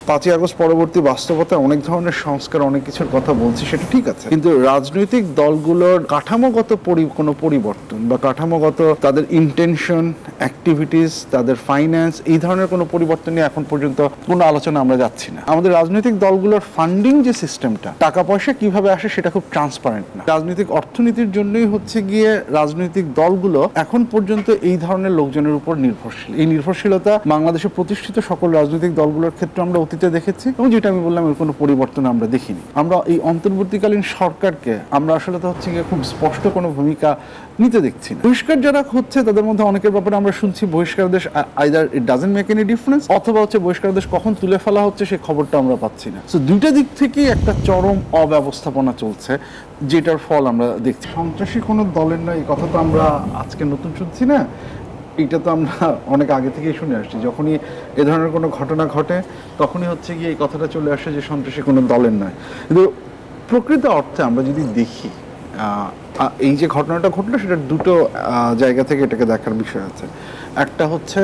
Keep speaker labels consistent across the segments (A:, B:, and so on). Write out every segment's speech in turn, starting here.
A: 5ই August পরবর্তী বাস্তবতায় অনেক ধরনের সংস্কার অনেক কিছুর কথা বলছি, সেটা ঠিক আছে, কিন্তু রাজনৈতিক দলগুলোর কাঠামোগত কোনো পরিবর্তন বা কাঠামোগত তাদের ইন্টেনশন, অ্যাক্টিভিটিস, তাদের ফাইন্যান্স, এই ধরনের কোনো পরিবর্তন নিয়ে এখন পর্যন্ত কোনো আলোচনা আমরা যাচ্ছি না। আমাদের রাজনৈতিক দলগুলোর ফান্ডিং যে সিস্টেমটা, টাকা পয়সা কিভাবে আসে সেটা খুব ট্রান্সপারেন্ট না। রাজনৈতিক অর্থনীতির জন্যই হচ্ছে গিয়ে রাজনৈতিক দলগুলো এখন পর্যন্ত এই ধরনের লোকজনের উপর নির্ভরশীল। এই নির্ভরশীলতা বাংলাদেশে প্রতিষ্ঠিত সকল রাজনৈতিক দলগুলোর ক্ষেত্রে আমরা অতীতে দেখেছি, এবং যেটা আমি বললাম এর কোনো পরিবর্তন আমরা দেখিনি। আমরা এই অন্তর্বর্তীকালীন সরকারকে আমরা আসলে তো হচ্ছে গিয়ে খুব স্পষ্ট কোনো ভূমিকা নিতে দেখছি না। বহিষ্কার যারা হচ্ছে তাদের মধ্যে অনেকের ব্যাপারে আমরা শুনছি বহিষ্কারদেশ either it doesn't make any difference, অথবা হচ্ছে বহিষ্কারদেশ কখন তুলে ফেলা হচ্ছে সেই খবরটা আমরা পাচ্ছি না। সো দুইটা দিক থেকেই একটা চরম অব্যবস্থাপনা চলছে, যেটার ফল আমরা দেখছি। সন্ত্রাসী কোনো দলের নয় এই কথা তো আমরা আজকে নতুন শুনছি না, এটা তো আমরা অনেক আগে থেকেই শুনে আসছি। যখনই এ ধরনের কোনো ঘটনা ঘটে তখনই হচ্ছে গিয়ে এই কথাটা চলে আসে যে সন্ত্রাসী কোনো দলের নয়। কিন্তু প্রকৃত অর্থে আমরা যদি দেখি এই যে ঘটনাটা ঘটলো সেটার দুটো জায়গা থেকে এটাকে দেখার বিষয় আছে। একটা হচ্ছে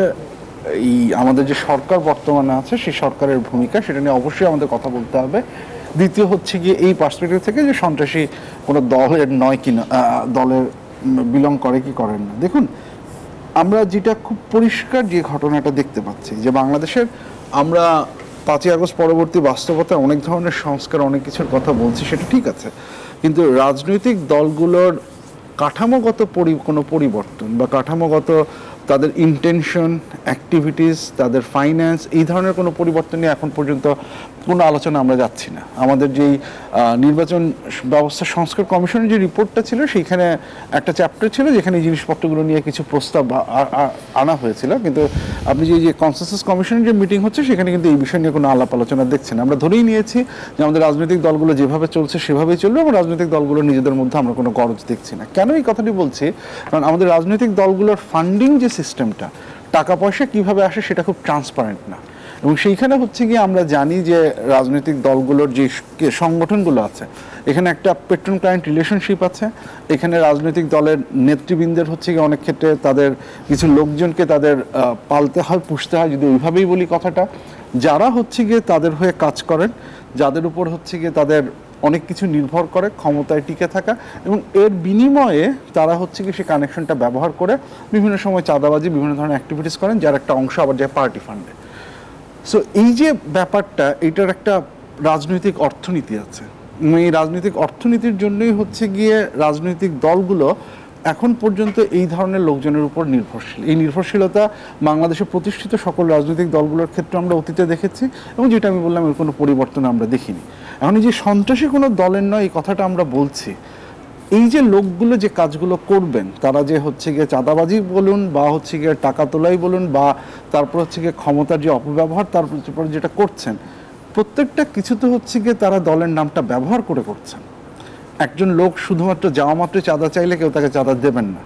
A: এই আমাদের যে সরকার বর্তমানে আছে সেই সরকারের ভূমিকা, সেটা নিয়ে অবশ্যই আমাদের কথা বলতে হবে। দ্বিতীয় হচ্ছে গিয়ে এই পার্সপেক্টিভ থেকে যে সন্ত্রাসী কোনো দলের নয় কি না, দলের বিলং করে কি করেন না। দেখুন, আমরা যেটা খুব পরিষ্কার যে ঘটনাটা দেখতে পাচ্ছি যে বাংলাদেশের আমরা 5ই আগস্ট পরবর্তী বাস্তবতায় অনেক ধরনের সংস্কার অনেক কিছুর কথা বলছি, সেটা ঠিক আছে, কিন্তু রাজনৈতিক দলগুলোর কাঠামোগত কোনো পরিবর্তন বা কাঠামোগত তাদের ইন্টেনশন, অ্যাক্টিভিটিস, তাদের ফাইন্যান্স, এই ধরনের কোনো পরিবর্তন নিয়ে এখন পর্যন্ত কোনো আলোচনা আমরা যাচ্ছি না। আমাদের যেই নির্বাচন ব্যবস্থা সংস্কার কমিশনের যে রিপোর্টটা ছিল সেইখানে একটা চ্যাপ্টার ছিল যেখানে এই জিনিসপত্রগুলো নিয়ে কিছু প্রস্তাব আনা হয়েছিল, কিন্তু আপনি যে কনসেনসাস কমিশনের যে মিটিং হচ্ছে সেখানে কিন্তু এই বিষয় নিয়ে কোনো আলাপ আলোচনা দেখছেন। আমরা ধরেই নিয়েছি যে আমাদের রাজনৈতিক দলগুলো যেভাবে চলছে সেভাবেই চলবে, এবং রাজনৈতিক দলগুলো নিজেদের মধ্যে আমরা কোনো গরজ দেখছি না। কেন এই কথাটি বলছি? কারণ আমাদের রাজনৈতিক দলগুলোর ফান্ডিং যে সিস্টেমটা, টাকা পয়সা কিভাবে আসে সেটা খুব ট্রান্সপারেন্ট না, এবং সেইখানে হচ্ছে গিয়ে আমরা জানি যে রাজনৈতিক দলগুলোর যে সংগঠনগুলো আছে এখানে একটা পেট্রন ক্লায়েন্ট রিলেশনশিপ আছে। এখানে রাজনৈতিক দলের নেতৃবৃন্দের হচ্ছে গিয়ে অনেক ক্ষেত্রে তাদের কিছু লোকজনকে তাদের পালতে হয়, পুষতে হয়, যদি ওইভাবেই বলি কথাটা, যারা হচ্ছে গিয়ে তাদের হয়ে কাজ করেন, যাদের উপর হচ্ছে গিয়ে তাদের অনেক কিছু নির্ভর করে ক্ষমতায় টিকে থাকা, এবং এর বিনিময়ে তারা হচ্ছে কি সেই কানেকশনটা ব্যবহার করে বিভিন্ন সময় চাঁদাবাজি, বিভিন্ন ধরনের অ্যাক্টিভিটিস করেন, যার একটা অংশ আবার যায় পার্টি ফান্ডে। সো এই যে ব্যাপারটা, এটার একটা রাজনৈতিক অর্থনীতি আছে, এই রাজনৈতিক অর্থনীতির জন্যই হচ্ছে গিয়ে রাজনৈতিক দলগুলো এখন পর্যন্ত এই ধরনের লোকজনের উপর নির্ভরশীল। এই নির্ভরশীলতা বাংলাদেশে প্রতিষ্ঠিত সকল রাজনৈতিক দলগুলোর ক্ষেত্রে আমরা অতীতে দেখেছি, এবং যেটা আমি বললাম এর কোনো পরিবর্তন আমরা দেখিনি। এখন এই যে সন্ত্রাসী কোনো দলের নয় এই কথাটা আমরা বলছি, এই যে লোকগুলো যে কাজগুলো করবেন, তারা যে হচ্ছে গিয়ে চাঁদাবাজি বলুন বা হচ্ছে গিয়ে টাকা তোলাই বলুন বা তারপর হচ্ছে গিয়ে ক্ষমতার যে অপব্যবহার তারপর যেটা করছেন, প্রত্যেকটা কিছুতে হচ্ছে গিয়ে তারা দলের নামটা ব্যবহার করে করছেন। একজন লোক শুধুমাত্র যাওয়া মাত্র চাঁদা চাইলে কেউ তাকে চাঁদা দেবেন না।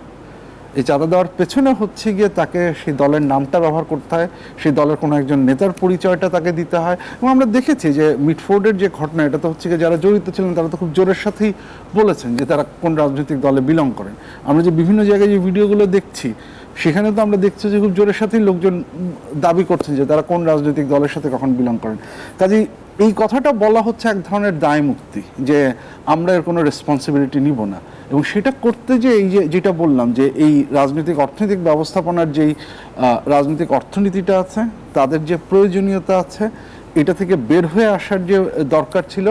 A: এই চাঁদা দেওয়ার পেছনে হচ্ছে গিয়ে তাকে সেই দলের নামটা ব্যবহার করতে হয়, সেই দলের কোনো একজন নেতার পরিচয়টা তাকে দিতে হয়। এবং আমরা দেখেছি যে মিটফোর্ডের যে ঘটনা, এটা তো হচ্ছে গিয়ে যারা জড়িত ছিলেন তারা তো খুব জোরের সাথেই বলেছেন যে তারা কোন রাজনৈতিক দলে বিলং করেন। আমরা যে বিভিন্ন জায়গায় যে ভিডিওগুলো দেখছি সেখানে তো আমরা দেখছি যে খুব জোরের সাথেই লোকজন দাবি করছেন যে তারা কোন রাজনৈতিক দলের সাথে কখন বিলং করেন। কাজেই এই কথাটা বলা হচ্ছে এক ধরনের দায় মুক্তি, যে আমরা এর কোনো রেসপন্সিবিলিটি নিব না। এবং সেটা করতে যে এই যে যেটা বললাম যে এই রাজনৈতিক অর্থনৈতিক ব্যবস্থাপনার যেই রাজনৈতিক অর্থনীতিটা আছে, তাদের যে প্রয়োজনীয়তা আছে, এটা থেকে বের হয়ে আসার যে দরকার ছিল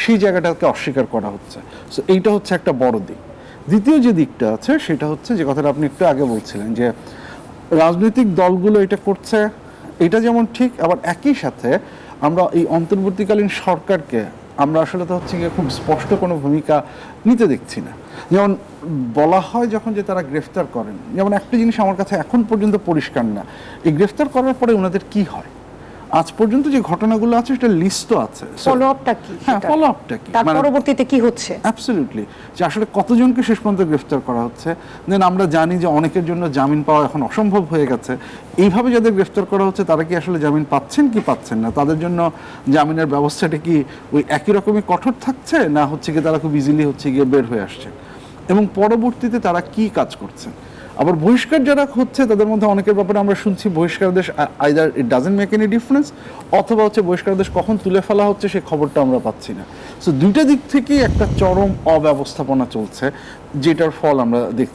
A: সেই জায়গাটাকে অস্বীকার করা হচ্ছে। সো এইটা হচ্ছে একটা বড় দিক। দ্বিতীয় যে দিকটা আছে সেটা হচ্ছে যে কথাটা আপনি একটু আগে বলছিলেন যে রাজনৈতিক দলগুলো এটা করছে, এটা যেমন ঠিক, আবার একই সাথে আমরা এই অন্তর্বর্তীকালীন সরকারকে আমরা আসলে তো হচ্ছে গিয়ে খুব স্পষ্ট কোনো ভূমিকা নিতে দেখছি না। যেমন বলা হয় যখন যে তারা গ্রেফতার করেন, যেমন একটা জিনিস আমার কাছে এখন পর্যন্ত পরিষ্কার না, এই গ্রেফতার করার পরে ওনাদের কি হয়। আজ পর্যন্ত যে ঘটনাগুলো আছে সেটা লিস্টও আছে,
B: ফলো আপটা কি,
A: হ্যাঁ ফলো আপটা কি,
B: তার পরবর্তীতে কি হচ্ছে,
A: অ্যাবসলিউটলি, যে আসলে কতজনকে শেষ পর্যন্ত গ্রেফতার করা হচ্ছে। দেন আমরা জানি যে অনেকের জন্য জামিন পাওয়া এখন অসম্ভব হয়ে গেছে। এইভাবে যাদের গ্রেফতার করা হচ্ছে তারা কি আসলে জামিন পাচ্ছেন কি পাচ্ছেন না, তাদের জন্য জামিনের ব্যবস্থাটা কি ওই একই রকমই কঠোর থাকছে, না হচ্ছে কি তারা খুব ইজিলি হচ্ছে গিয়ে বের হয়ে আসছে, এবং পরবর্তীতে তারা কি কাজ করছেন। আবার বহিষ্কার যারা হচ্ছে তাদের মধ্যে অনেকের ব্যাপারে আমরা শুনছি বহিষ্কারদেশ either it doesn't make any difference, অথবা হচ্ছে বহিষ্কারদেশ কখন তুলে ফেলা হচ্ছে সেই খবরটা আমরা পাচ্ছি না। সো দুইটা দিক থেকেই একটা চরম অব্যবস্থাপনা চলছে, যেটার ফল আমরা দেখছি।